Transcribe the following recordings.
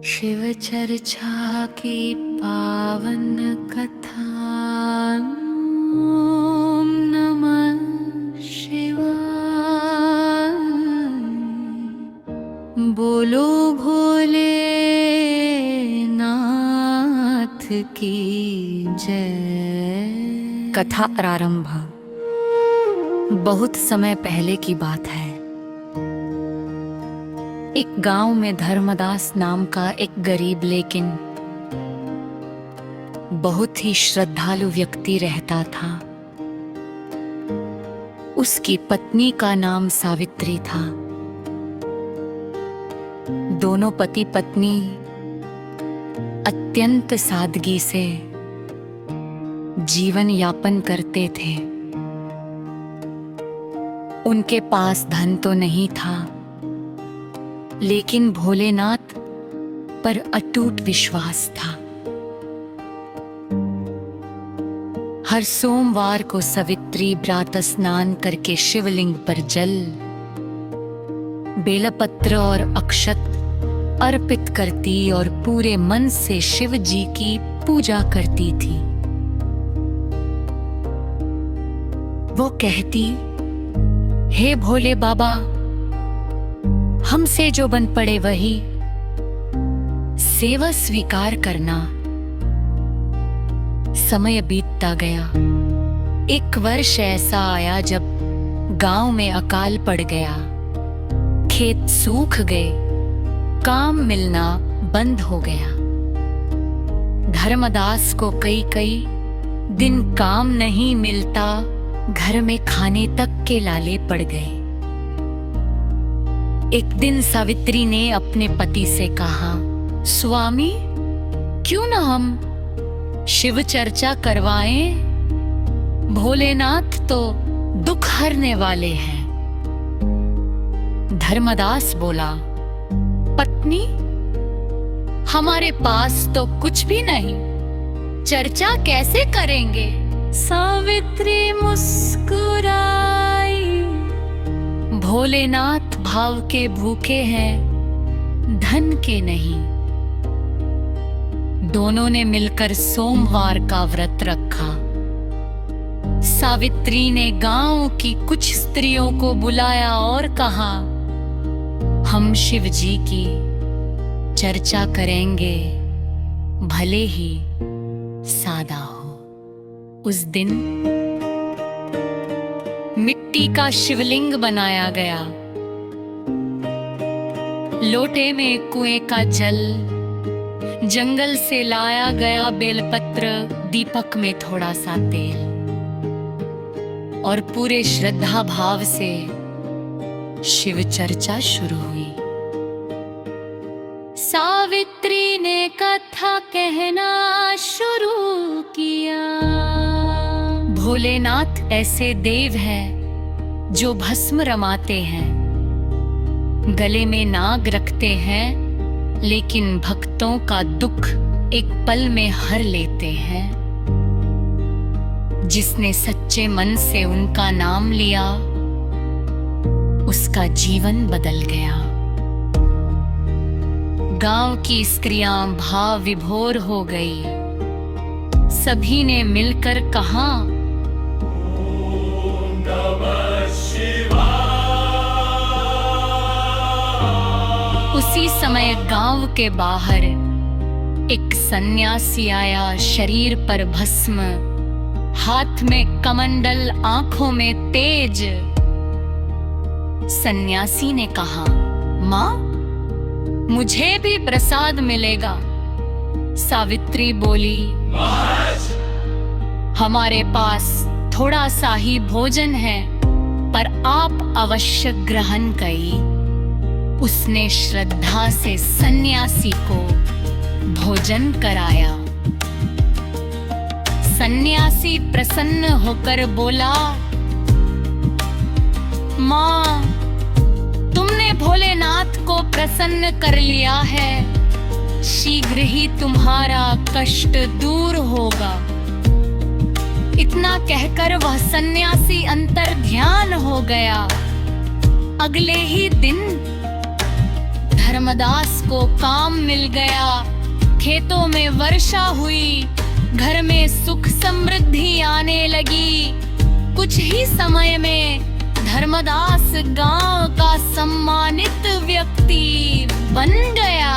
शिव चर्चा की पावन कथा। ओम नमः शिवाय। बोलो भोलेनाथ की जय। कथा प्रारंभ। बहुत समय पहले की बात है। एक गांव में धर्मदास नाम का एक गरीब लेकिन बहुत ही श्रद्धालु व्यक्ति रहता था। उसकी पत्नी का नाम सावित्री था। दोनों पति पत्नी अत्यंत सादगी से जीवन यापन करते थे। उनके पास धन तो नहीं था, लेकिन भोलेनाथ पर अटूट विश्वास था। हर सोमवार को सावित्री प्रातः स्नान करके शिवलिंग पर जल, बेलपत्र और अक्षत अर्पित करती और पूरे मन से शिव जी की पूजा करती थी। वो कहती, हे भोले बाबा, हमसे जो बन पड़े वही सेवा स्वीकार करना। समय बीतता गया। एक वर्ष ऐसा आया जब गांव में अकाल पड़ गया। खेत सूख गए, काम मिलना बंद हो गया। धर्मदास को कई दिन काम नहीं मिलता, घर में खाने तक के लाले पड़ गए। एक दिन सावित्री ने अपने पति से कहा, स्वामी, क्यों ना हम शिव चर्चा करवाएं? भोलेनाथ तो दुख हरने वाले हैं। धर्मदास बोला, पत्नी, हमारे पास तो कुछ भी नहीं, चर्चा कैसे करेंगे? सावित्री मुस्कुराई, भोलेनाथ भाव के भूखे हैं, धन के नहीं। दोनों ने मिलकर सोमवार का व्रत रखा। सावित्री ने गांव की कुछ स्त्रियों को बुलाया और कहा, हम शिव जी की चर्चा करेंगे, भले ही सादा हो। उस दिन मिट्टी का शिवलिंग बनाया गया। लोटे में कुएं का जल, जंगल से लाया गया बेलपत्र, दीपक में थोड़ा सा तेल, और पूरे श्रद्धा भाव से शिव चर्चा शुरू हुई। सावित्री ने कथा कहना शुरू किया। भोलेनाथ ऐसे देव हैं जो भस्म रमाते हैं, गले में नाग रखते हैं, लेकिन भक्तों का दुख एक पल में हर लेते हैं। जिसने सच्चे मन से उनका नाम लिया, उसका जीवन बदल गया। गांव की स्त्रियां भाव विभोर हो गई। सभी ने मिलकर कहा, उसी समय गांव के बाहर एक सन्यासी आया, शरीर पर भस्म, हाथ में कमंडल, आंखों में तेज। सन्यासी ने कहा, माँ, मुझे भी प्रसाद मिलेगा। सावित्री बोली, हमारे पास थोड़ा सा ही भोजन है, पर आप अवश्य ग्रहण करिए। उसने श्रद्धा से सन्यासी को भोजन कराया। सन्यासी प्रसन्न होकर बोला, माँ, तुमने भोलेनाथ को प्रसन्न कर लिया है, शीघ्र ही तुम्हारा कष्ट दूर होगा। इतना कहकर वह सन्यासी अंतर ध्यान हो गया। अगले ही दिन धर्मदास को काम मिल गया, खेतों में वर्षा हुई, घर में सुख समृद्धि आने लगी। कुछ ही समय में धर्मदास गांव का सम्मानित व्यक्ति बन गया।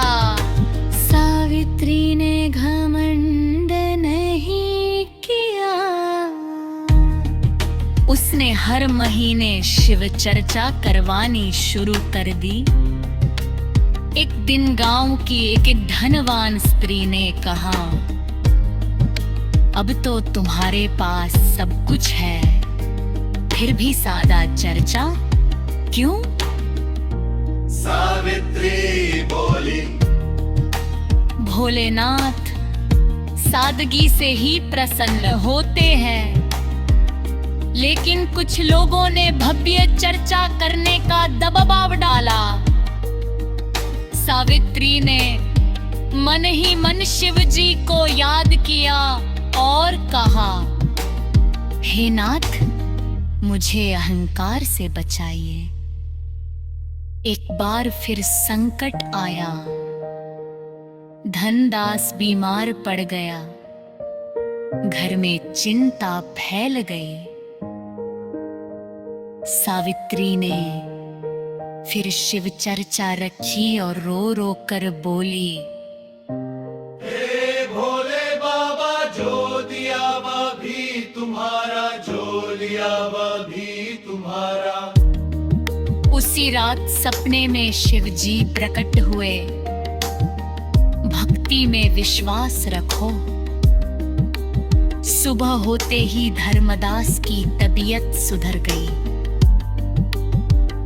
सावित्री ने घमंड नहीं किया, उसने हर महीने शिव चर्चा करवानी शुरू कर दी। एक दिन गांव की एक धनवान स्त्री ने कहा, अब तो तुम्हारे पास सब कुछ है, फिर भी सादा चर्चा क्यों? सावित्री बोली, भोलेनाथ सादगी से ही प्रसन्न होते हैं, लेकिन कुछ लोगों ने भव्य चर्चा करने का दबाव डाला। सावित्री ने मन ही मन शिव जी को याद किया और कहा, हे नाथ, मुझे अहंकार से बचाइए। एक बार फिर संकट आया, धनदास बीमार पड़ गया, घर में चिंता फैल गई। सावित्री ने फिर शिव चर्चा रखी और रो रो कर बोली, हे भोले बाबा, जो दिया वह भी तुम्हारा, जो लिया वह भी तुम्हारा। उसी रात सपने में शिव जी प्रकट हुए। भक्ति में विश्वास रखो। सुबह होते ही धर्मदास की तबीयत सुधर गई।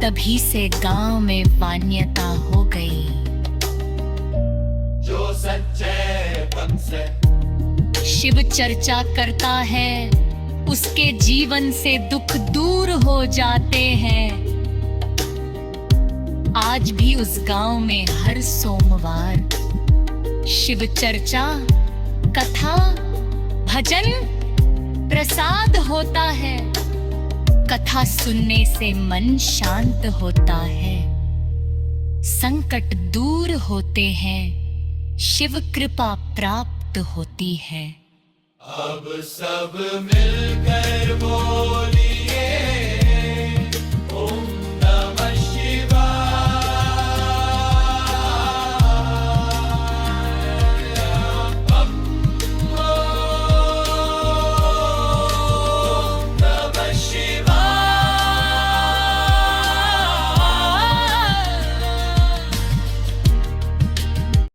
तभी से गांव में मान्यता हो गई, जो सच्चे तन से शिव चर्चा करता है, उसके जीवन से दुख दूर हो जाते हैं। आज भी उस गांव में हर सोमवार शिव चर्चा, कथा, भजन, प्रसाद होता है। कथा सुनने से मन शांत होता है, संकट दूर होते हैं, शिव कृपा प्राप्त होती है। अब सब मिलकर बोलिए